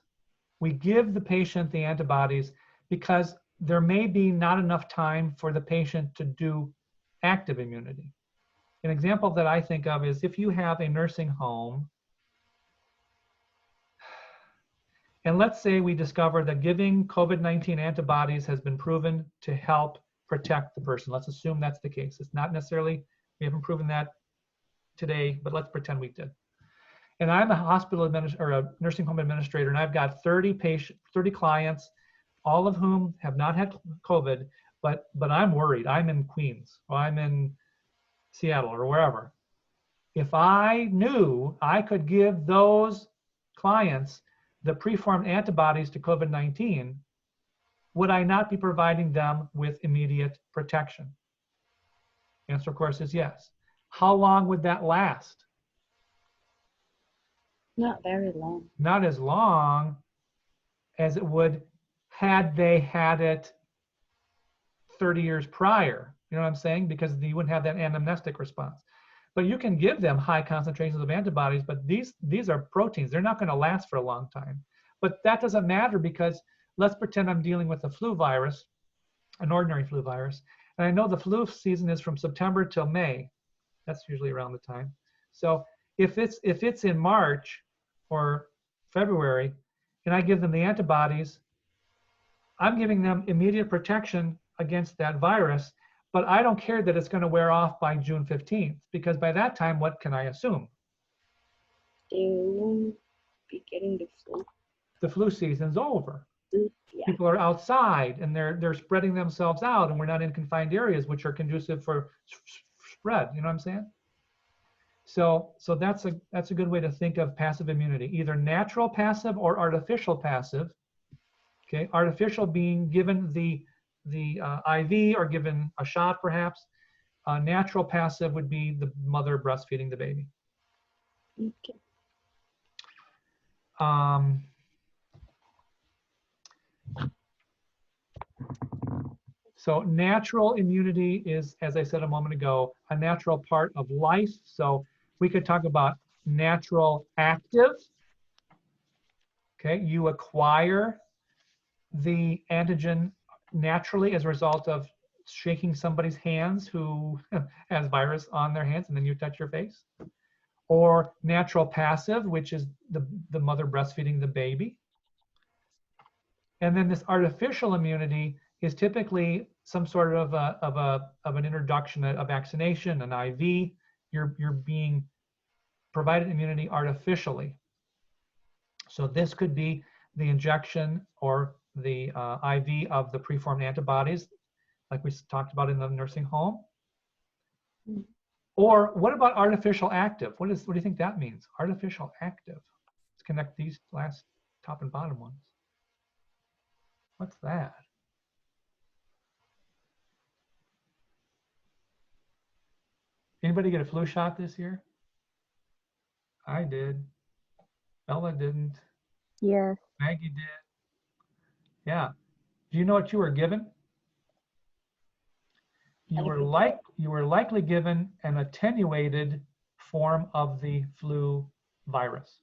we give the patient the antibodies because there may be not enough time for the patient to do active immunity. An example that I think of is if you have a nursing home, and let's say we discover that giving COVID-19 antibodies has been proven to help protect the person. Let's assume that's the case. It's not necessarily, we haven't proven that today, but let's pretend we did. And I'm a hospital administrator, or a nursing home administrator, and I've got 30 clients, all of whom have not had COVID, but I'm worried. I'm in Queens, or I'm in Seattle, or wherever. If I knew I could give those clients the preformed antibodies to COVID-19, would I not be providing them with immediate protection? The answer, of course, is yes. How long would that last? Not very long. Not as long as it would had they had it 30 years prior. You know what I'm saying? Because you wouldn't have that anamnestic response. But you can give them high concentrations of antibodies, but these are proteins. They're not going to last for a long time. But that doesn't matter, because let's pretend I'm dealing with a flu virus, an ordinary flu virus, and I know the flu season is from September till May. That's usually around the time. So if it's in March or February, and I give them the antibodies, I'm giving them immediate protection against that virus, but I don't care that it's going to wear off by June 15th, because by that time, what can I assume? They won't be getting the flu. The flu season's over. Yeah. People are outside and they're spreading themselves out, and we're not in confined areas, which are conducive for spread. You know what I'm saying? So that's a good way to think of passive immunity, either natural passive or artificial passive. Okay, artificial being given the IV or given a shot perhaps. Natural passive would be the mother breastfeeding the baby. Okay. So natural immunity is, as I said a moment ago, a natural part of life. So we could talk about natural active. Okay, you acquire the antigen naturally as a result of shaking somebody's hands who has virus on their hands and then you touch your face. Or natural passive, which is the mother breastfeeding the baby. And then this artificial immunity is typically some sort of an introduction, a vaccination, an IV. You're being provided immunity artificially. So this could be the injection or the IV of the preformed antibodies, like we talked about in the nursing home. Or what about artificial active? What do you think that means? Artificial active. Let's connect these last top and bottom ones. What's that? Anybody get a flu shot this year? I did. Bella didn't. Yes. Maggie did. Yeah. Do you know what you were given? You were likely given an attenuated form of the flu virus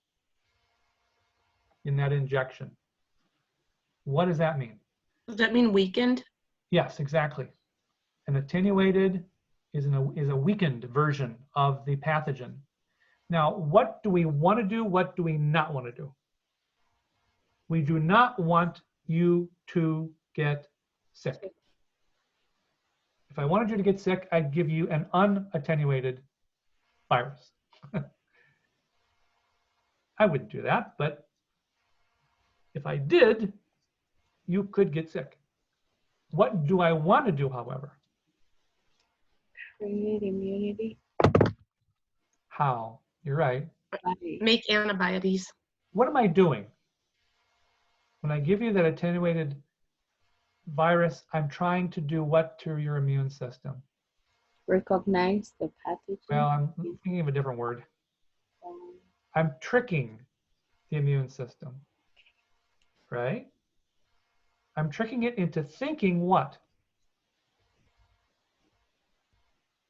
in that injection. What does that mean? Does that mean weakened? Yes, exactly. An attenuated is a weakened version of the pathogen. Now, what do we want to do? What do we not want to do? We do not want you to get sick. If I wanted you to get sick, I'd give you an unattenuated virus. I wouldn't do that, but if I did, you could get sick. What do I want to do, however? Create immunity. How? You're right. Make antibodies. What am I doing? When I give you that attenuated virus, I'm trying to do what to your immune system? Recognize the pathogen. Well, I'm thinking of a different word. I'm tricking the immune system, right? I'm tricking it into thinking what?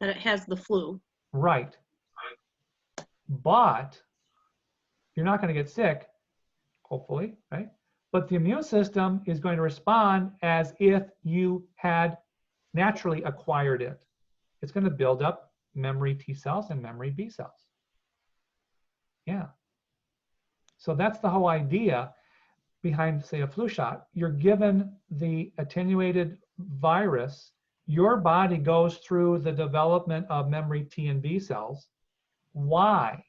That it has the flu. Right. But you're not going to get sick, hopefully, right? But the immune system is going to respond as if you had naturally acquired it. It's going to build up memory T cells and memory B cells. Yeah. So that's the whole idea behind, say, a flu shot. You're given the attenuated virus. Your body goes through the development of memory T and B cells. Why?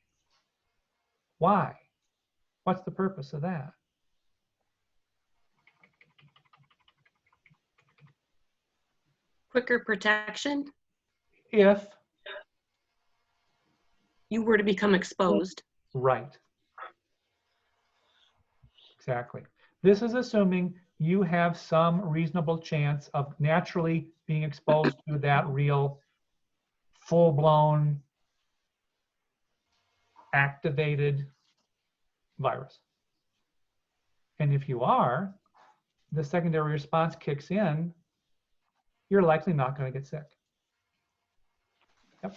Why? What's the purpose of that? Quicker protection. If You were to become exposed. right. Exactly. This is assuming you have some reasonable chance of naturally being exposed to that real full-blown activated virus. And if you are, the secondary response kicks in, you're likely not going to get sick. Yep.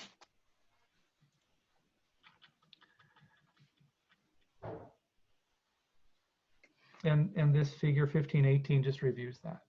And this figure 1518 just reviews that.